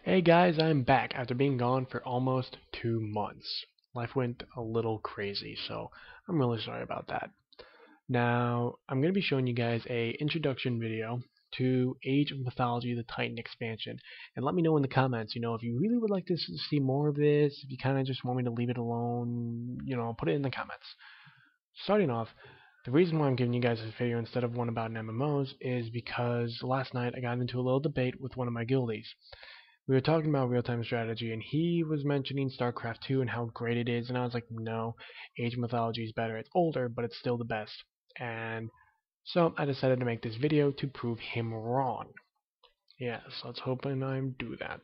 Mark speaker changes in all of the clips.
Speaker 1: Hey guys, I'm back after being gone for almost 2 months. Life went a little crazy, so I'm really sorry about that. Now, I'm going to be showing you guys a introduction video to Age of Mythology, the Titan expansion. And let me know in the comments, if you really would like to see more of this, if you kind of just want me to leave it alone, put it in the comments. Starting off, the reason why I'm giving you guys this video instead of one about MMOs is because last night I got into a little debate with one of my guildies. We were talking about real-time strategy, and he was mentioning StarCraft 2 and how great it is, and I was like, no, Age of Mythology is better. It's older, but it's still the best. And so I decided to make this video to prove him wrong. Yes, let's hope and I do that.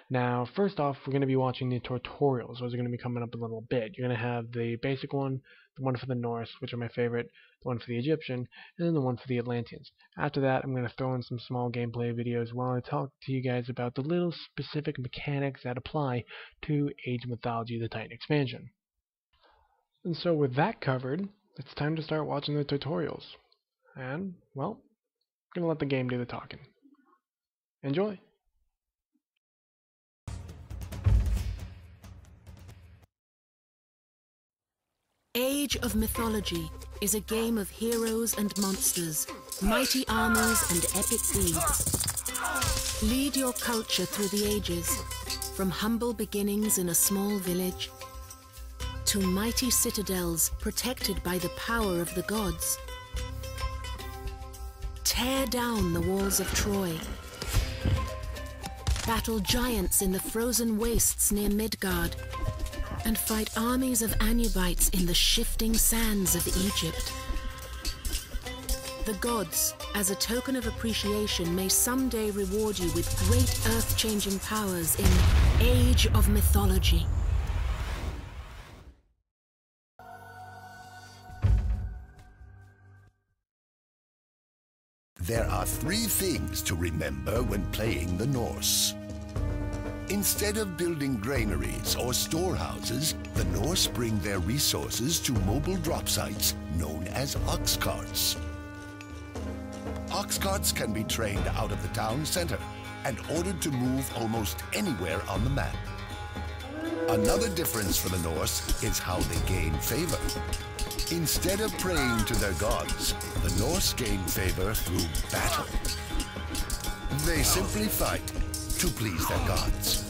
Speaker 1: Now, first off, we're going to be watching the tutorials. Those are going to be coming up in a little bit. You're going to have the basic one, the one for the Norse, which are my favorite, the one for the Egyptian, and then the one for the Atlanteans. After that, I'm going to throw in some small gameplay videos while I talk to you guys about the little specific mechanics that apply to Age of Mythology, the Titan expansion. And so with that covered, it's time to start watching the tutorials. And, well, I'm going to let the game do the talking. Enjoy!
Speaker 2: Age of Mythology is a game of heroes and monsters, mighty armies and epic deeds. Lead your culture through the ages, from humble beginnings in a small village to mighty citadels protected by the power of the gods. Tear down the walls of Troy. Battle giants in the frozen wastes near Midgard, and fight armies of Anubites in the shifting sands of Egypt. The gods, as a token of appreciation, may someday reward you with great earth-changing powers in Age of Mythology.
Speaker 3: There are 3 things to remember when playing the Norse. Instead of building granaries or storehouses, the Norse bring their resources to mobile drop sites known as ox carts. Ox carts can be trained out of the town center and ordered to move almost anywhere on the map. Another difference for the Norse is how they gain favor. Instead of praying to their gods, the Norse gain favor through battle. They simply fight to please their gods.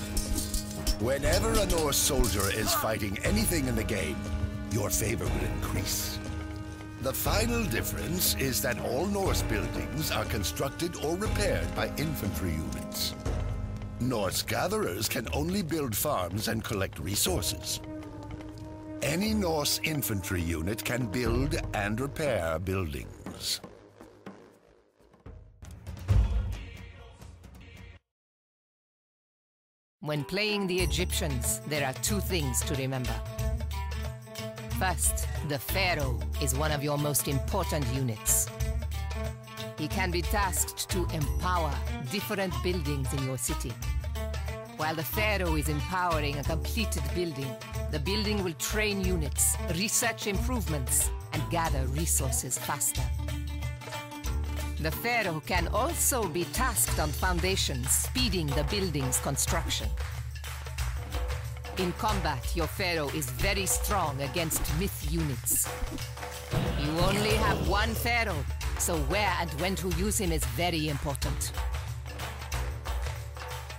Speaker 3: Whenever a Norse soldier is fighting anything in the game, your favor will increase. The final difference is that all Norse buildings are constructed or repaired by infantry units. Norse gatherers can only build farms and collect resources. Any Norse infantry unit can build and repair buildings.
Speaker 4: When playing the Egyptians, there are 2 things to remember. First, the Pharaoh is one of your most important units. He can be tasked to empower different buildings in your city. While the Pharaoh is empowering a completed building, the building will train units, research improvements, and gather resources faster. The Pharaoh can also be tasked on foundations, speeding the building's construction. In combat, your Pharaoh is very strong against myth units. You only have 1 Pharaoh, so where and when to use him is very important.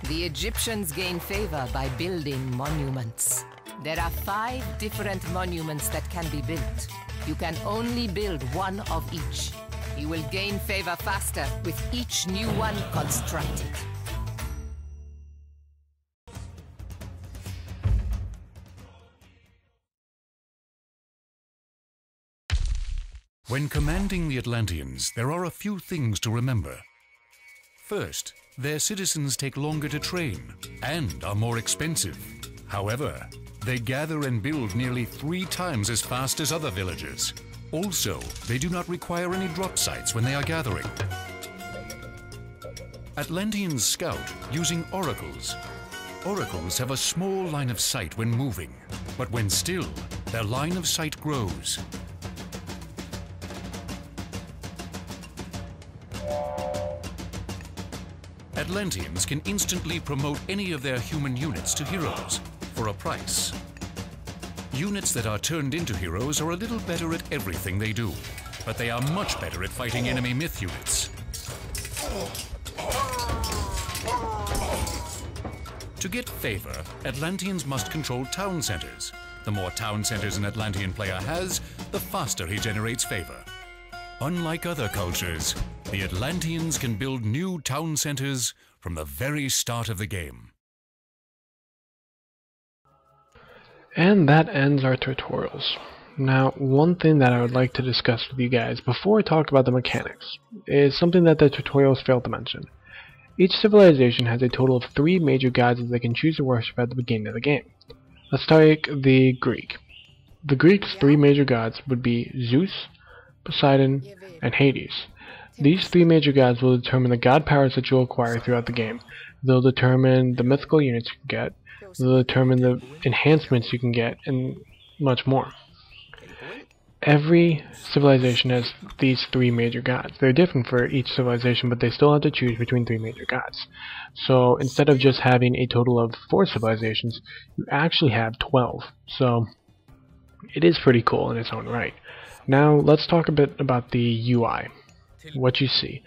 Speaker 4: The Egyptians gain favor by building monuments. There are 5 different monuments that can be built. You can only build 1 of each. You will gain favor faster with each new one constructed.
Speaker 5: When commanding the Atlanteans, there are a few things to remember. First, their citizens take longer to train and are more expensive. However, they gather and build nearly 3 times as fast as other villagers. Also, they do not require any drop sites when they are gathering. Atlanteans scout using oracles. Oracles have a small line of sight when moving, but when still, their line of sight grows. Atlanteans can instantly promote any of their human units to heroes for a price. Units that are turned into heroes are a little better at everything they do, but they are much better at fighting enemy myth units. To get favor, Atlanteans must control town centers. The more town centers an Atlantean player has, the faster he generates favor. Unlike other cultures, the Atlanteans can build new town centers from the very start of the game.
Speaker 1: And that ends our tutorials. Now, one thing that I would like to discuss with you guys before I talk about the mechanics is something that the tutorials failed to mention. Each civilization has a total of 3 major gods that they can choose to worship at the beginning of the game. Let's take the Greek. The Greeks' 3 major gods would be Zeus, Poseidon, and Hades. These 3 major gods will determine the god powers that you'll acquire throughout the game. They'll determine the mythical units you can get, they'll determine the enhancements you can get, and much more. Every civilization has these 3 major gods. They're different for each civilization, but they still have to choose between 3 major gods. So instead of just having a total of 4 civilizations, you actually have 12. So it is pretty cool in its own right. Now let's talk a bit about the UI. What you see.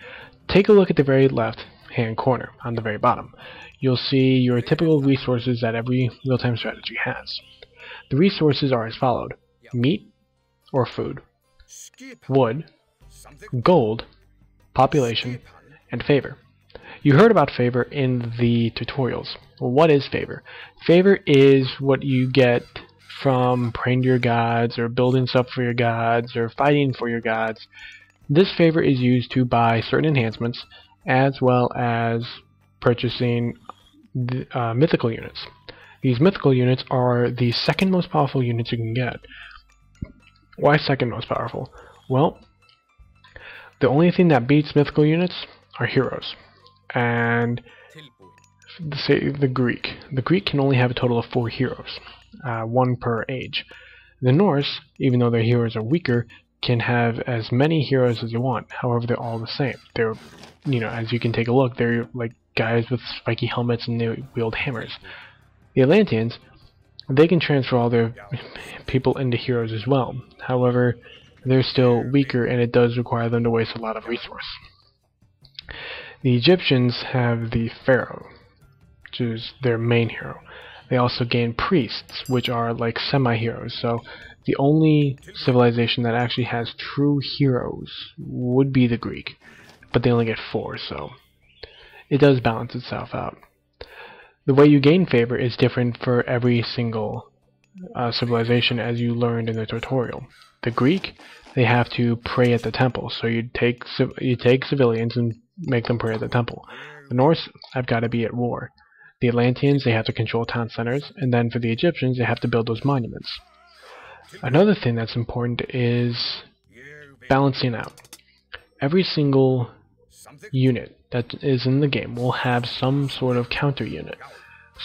Speaker 1: Take a look at the very left hand corner on the very bottom. You'll see your typical resources that every real-time strategy has. The resources are as followed: meat or food, wood, gold, population, and favor. You heard about favor in the tutorials. Well, what is favor? Favor is what you get from praying to your gods, or building stuff for your gods, or fighting for your gods. This favor is used to buy certain enhancements, as well as purchasing mythical units. These mythical units are the second most powerful units you can get. Why second most powerful? Well, the only thing that beats mythical units are heroes. And the Greek. The Greek can only have a total of 4 heroes, 1 per age. The Norse, even though their heroes are weaker, can have as many heroes as you want. However, they're all the same. They're, as you can take a look, they're like guys with spiky helmets and they wield hammers. The Atlanteans, they can transfer all their people into heroes as well. However, they're still weaker, and it does require them to waste a lot of resource. The Egyptians have the Pharaoh, which is their main hero. They also gain priests, which are like semi-heroes. So the only civilization that actually has true heroes would be the Greek, but they only get 4, so it does balance itself out. The way you gain favor is different for every single civilization, as you learned in the tutorial. The Greek, they have to pray at the temple, so you take civilians and make them pray at the temple. The Norse have got to be at war. The Atlanteans, they have to control town centers, and then for the Egyptians, they have to build those monuments. Another thing that's important is balancing out. Every single unit that is in the game will have some sort of counter unit.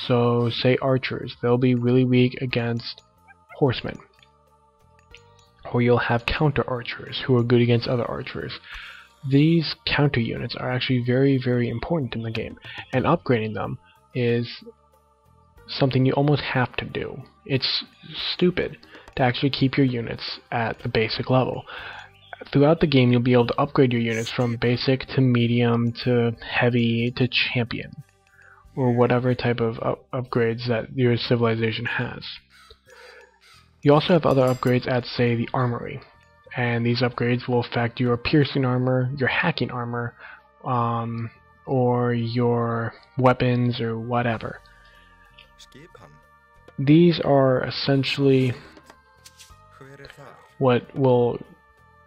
Speaker 1: So say archers, they'll be really weak against horsemen. Or you'll have counter archers who are good against other archers. These counter units are actually very, very important in the game, and upgrading them is something you almost have to do. It's stupid to actually keep your units at the basic level. Throughout the game, you'll be able to upgrade your units from basic to medium to heavy to champion, or whatever type of upgrades that your civilization has. You also have other upgrades at, say, the armory, and these upgrades will affect your piercing armor, your hacking armor, or your weapons or whatever. These are essentially what will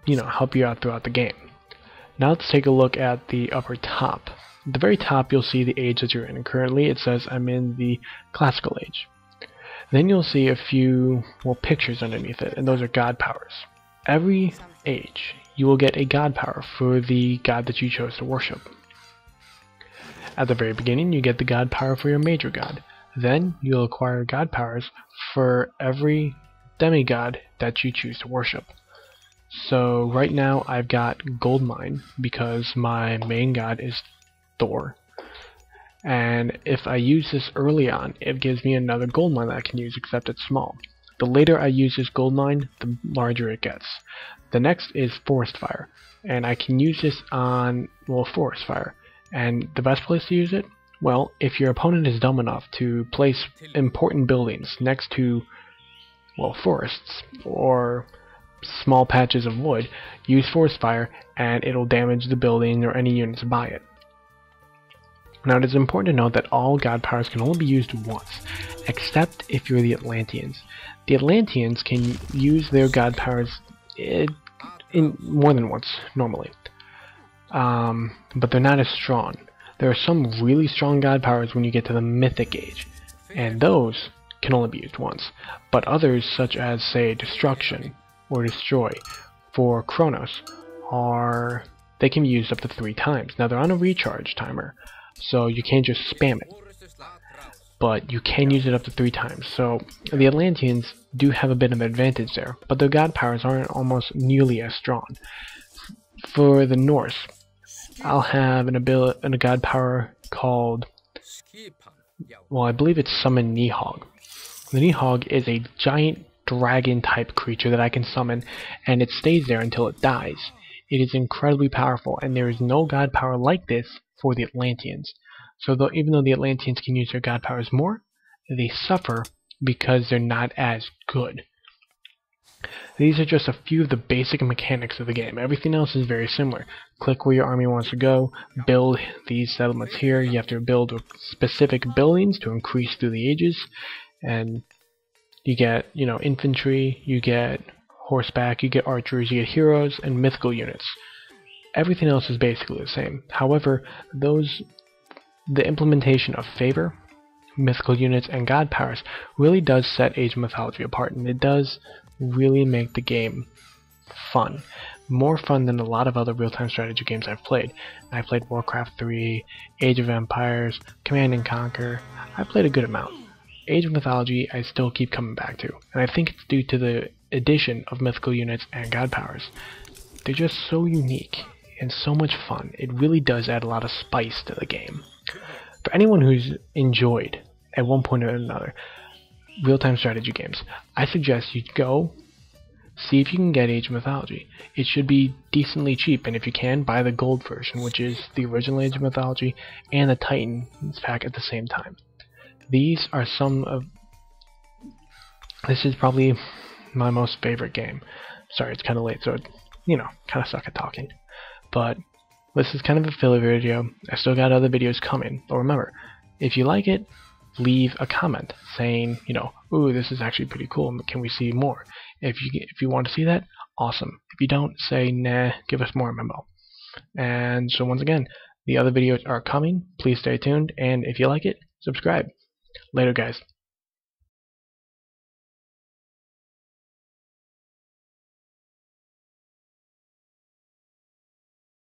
Speaker 1: help you out throughout the game. Now let's take a look at the upper top. At the very top, you'll see the age that you're in. And currently it says I'm in the classical age. Then you'll see a few pictures underneath it, and those are god powers. Every age you will get a god power for the god that you chose to worship. At the very beginning, you get the god power for your major god. Then you'll acquire god powers for every demigod that you choose to worship. So right now I've got gold mine because my main god is Thor, And if I use this early on, it gives me another gold mine that I can use, except it's small. The later I use this gold mine, the larger it gets. The next is forest fire, and I can use this on, well, forest fire. And the best place to use it? Well, if your opponent is dumb enough to place important buildings next to, well, forests or small patches of wood, use forest fire and it'll damage the building or any units by it. Now it is important to note that all god powers can only be used once, except if you're the Atlanteans. The Atlanteans can use their god powers in more than once, normally. But they're not as strong. There are some really strong god powers when you get to the Mythic Age, and those can only be used once. But others, such as, say, Destruction or Destroy for Kronos, they can be used up to 3 times. Now they're on a recharge timer, so you can't just spam it, but you can use it up to 3 times. So the Atlanteans do have a bit of an advantage there, but their god powers aren't almost nearly as strong. For the Norse, I'll have a god power called, well, I believe it's Summon Nihog. The Nihog is a giant dragon type creature that I can summon, and it stays there until it dies. It is incredibly powerful, and there is no god power like this for the Atlanteans. So even though the Atlanteans can use their god powers more, they suffer because they're not as good. These are just a few of the basic mechanics of the game. Everything else is very similar. Click where your army wants to go, build these settlements here. You have to build specific buildings to increase through the ages, and you get, infantry, you get horseback, you get archers, you get heroes, and mythical units. Everything else is basically the same. However, the implementation of favor, mythical units, and god powers really does set Age of Mythology apart, and it does really make the game fun. More fun than a lot of other real-time strategy games I've played. I've played Warcraft 3, Age of Empires, Command & Conquer. I've played a good amount. Age of Mythology I still keep coming back to, and I think it's due to the addition of mythical units and god powers. They're just so unique and so much fun. It really does add a lot of spice to the game. For anyone who's enjoyed, at one point or another, real-time strategy games, I suggest you go see if you can get Age of Mythology. It should be decently cheap, and if you can, buy the gold version, which is the original Age of Mythology and the Titans pack at the same time. These are this is probably my most favorite game. Sorry, it's kind of late, so kind of suck at talking. But this is kind of a filler video. I still got other videos coming. But remember, if you like it, leave a comment saying, ooh, this is actually pretty cool. Can we see more? If you want to see that, awesome. If you don't, say, nah, give us more memo. And so once again, the other videos are coming. Please stay tuned, and if you like it, subscribe. Later, guys.